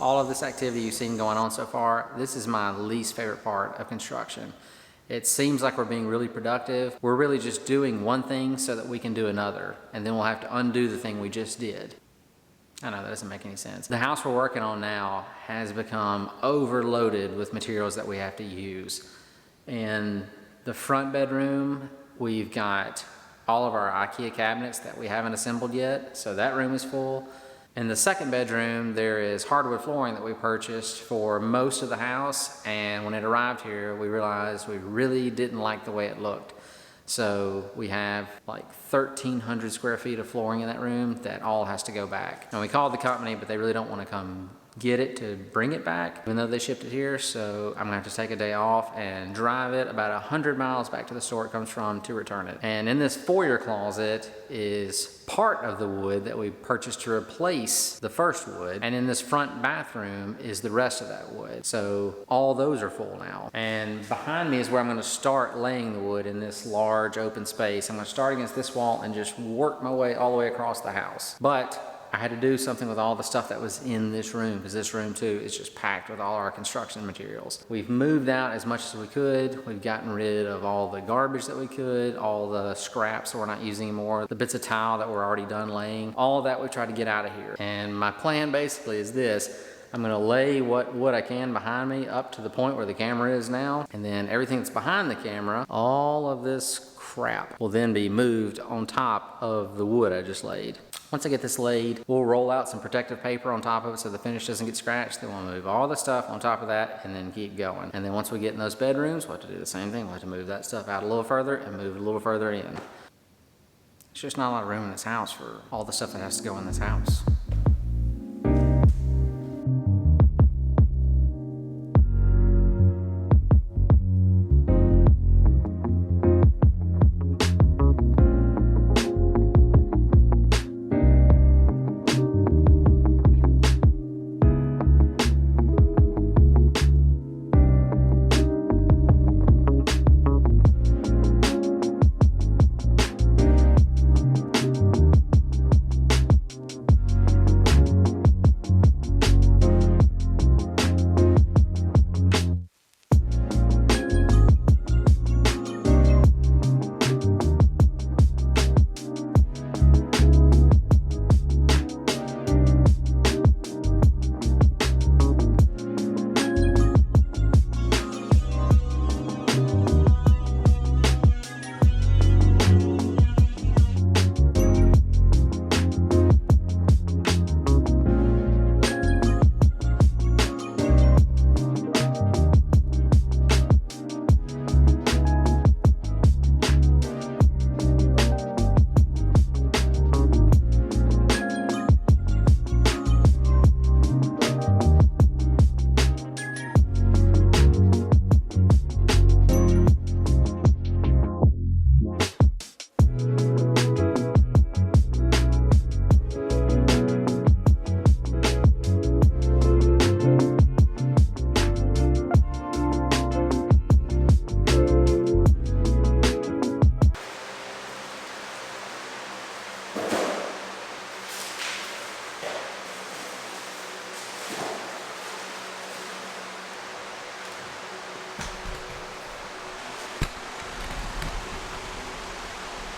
All of this activity you've seen going on so far, this is my least favorite part of construction. It seems like we're being really productive. We're really just doing one thing so that we can do another, and then we'll have to undo the thing we just did. I know that doesn't make any sense. The house we're working on now has become overloaded with materials that we have to use. In the front bedroom, we've got all of our IKEA cabinets that we haven't assembled yet, so that room is full. In the second bedroom, there is hardwood flooring that we purchased for most of the house, and when it arrived here, we realized we really didn't like the way it looked. So we have like 1,300 square feet of flooring in that room that all has to go back. And we called the company, but they really don't want to come get it to bring it back, even though they shipped it here. So I'm gonna have to take a day off and drive it about 100 miles back to the store it comes from to return it. And in this foyer closet is part of the wood that we purchased to replace the first wood. And in this front bathroom is the rest of that wood. So all those are full now. And behind me is where I'm gonna start laying the wood in this large open space. I'm gonna start against this wall and just work my way all the way across the house. But I had to do something with all the stuff that was in this room, because this room too is just packed with all our construction materials. We've moved out as much as we could. We've gotten rid of all the garbage that we could, all the scraps that we're not using anymore, the bits of tile that we're already done laying, all of that we tried to get out of here. And my plan basically is this: I'm gonna lay what wood I can behind me up to the point where the camera is now, and then everything that's behind the camera, all of this crap will then be moved on top of the wood I just laid. Once I get this laid, we'll roll out some protective paper on top of it so the finish doesn't get scratched. Then we'll move all the stuff on top of that and then keep going. And then once we get in those bedrooms, we'll have to do the same thing. We'll have to move that stuff out a little further and move it a little further in. There's just not a lot of room in this house for all the stuff that has to go in this house.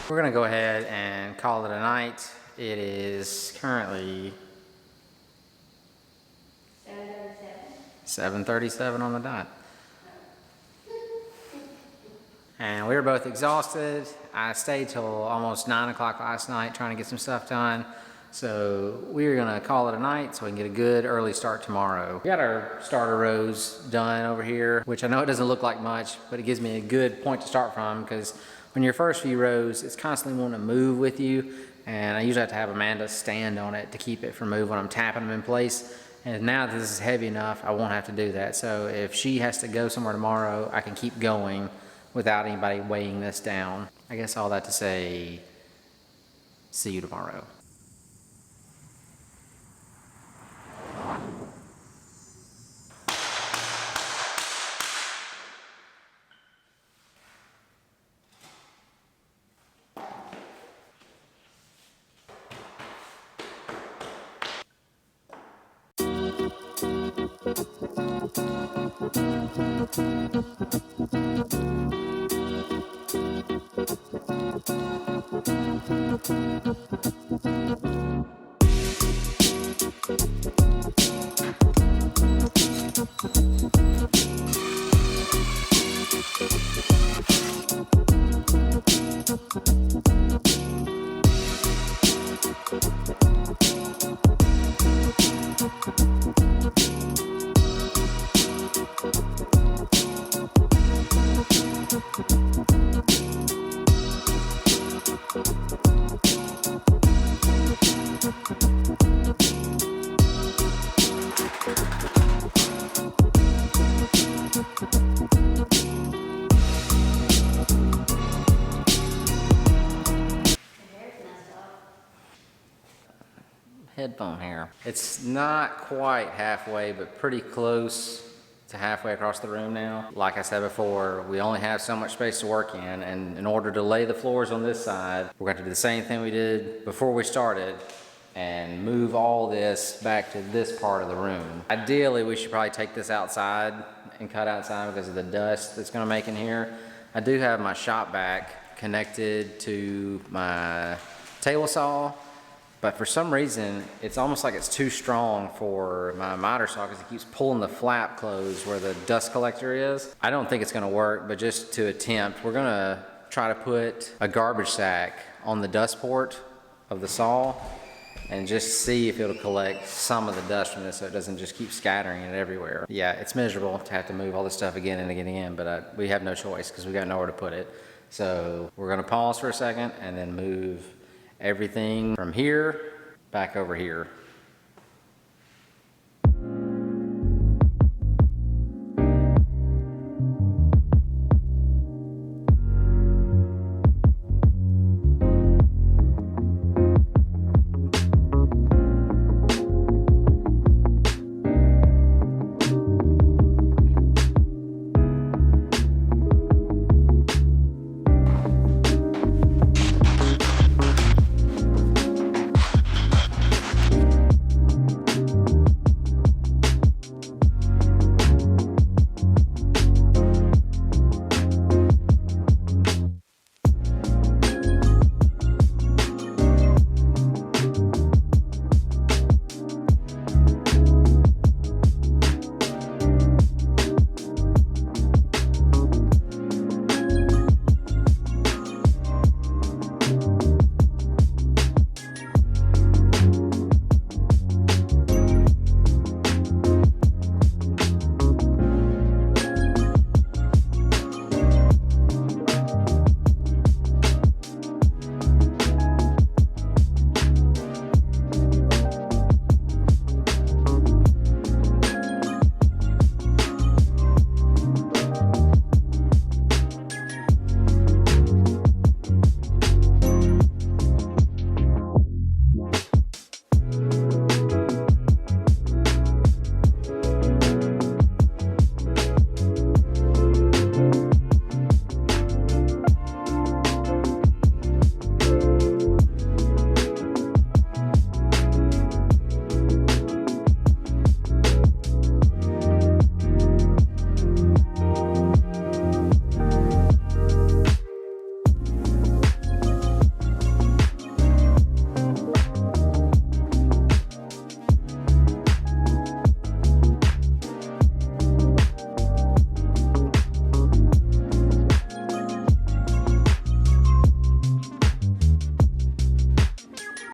We're gonna go ahead and call it a night. It is currently 7:37 on the dot. And we were both exhausted. I stayed till almost 9 o'clock last night trying to get some stuff done. So we're gonna call it a night so we can get a good early start tomorrow. We got our starter rows done over here, which I know it doesn't look like much, but it gives me a good point to start from, because when your first few rows, it's constantly wanting to move with you, and I usually have to have Amanda stand on it to keep it from moving when I'm tapping them in place. And now that this is heavy enough, I won't have to do that. So if she has to go somewhere tomorrow, I can keep going without anybody weighing this down. I guess all that to say, see you tomorrow. Headphone hair. It's not quite halfway, but pretty close to halfway across the room now. Like I said before, we only have so much space to work in, and in order to lay the floors on this side, we're going to do the same thing we did before we started and move all this back to this part of the room. Ideally, we should probably take this outside and cut outside because of the dust that's going to make in here. I do have my shop vac connected to my table saw, but for some reason, it's almost like it's too strong for my miter saw because it keeps pulling the flap closed where the dust collector is. I don't think it's gonna work, but just to attempt, we're gonna try to put a garbage sack on the dust port of the saw and just see if it'll collect some of the dust from this so it doesn't just keep scattering it everywhere. Yeah, it's miserable to have to move all this stuff again and again, but we have no choice because we got nowhere to put it. So we're gonna pause for a second and then move everything from here back over here.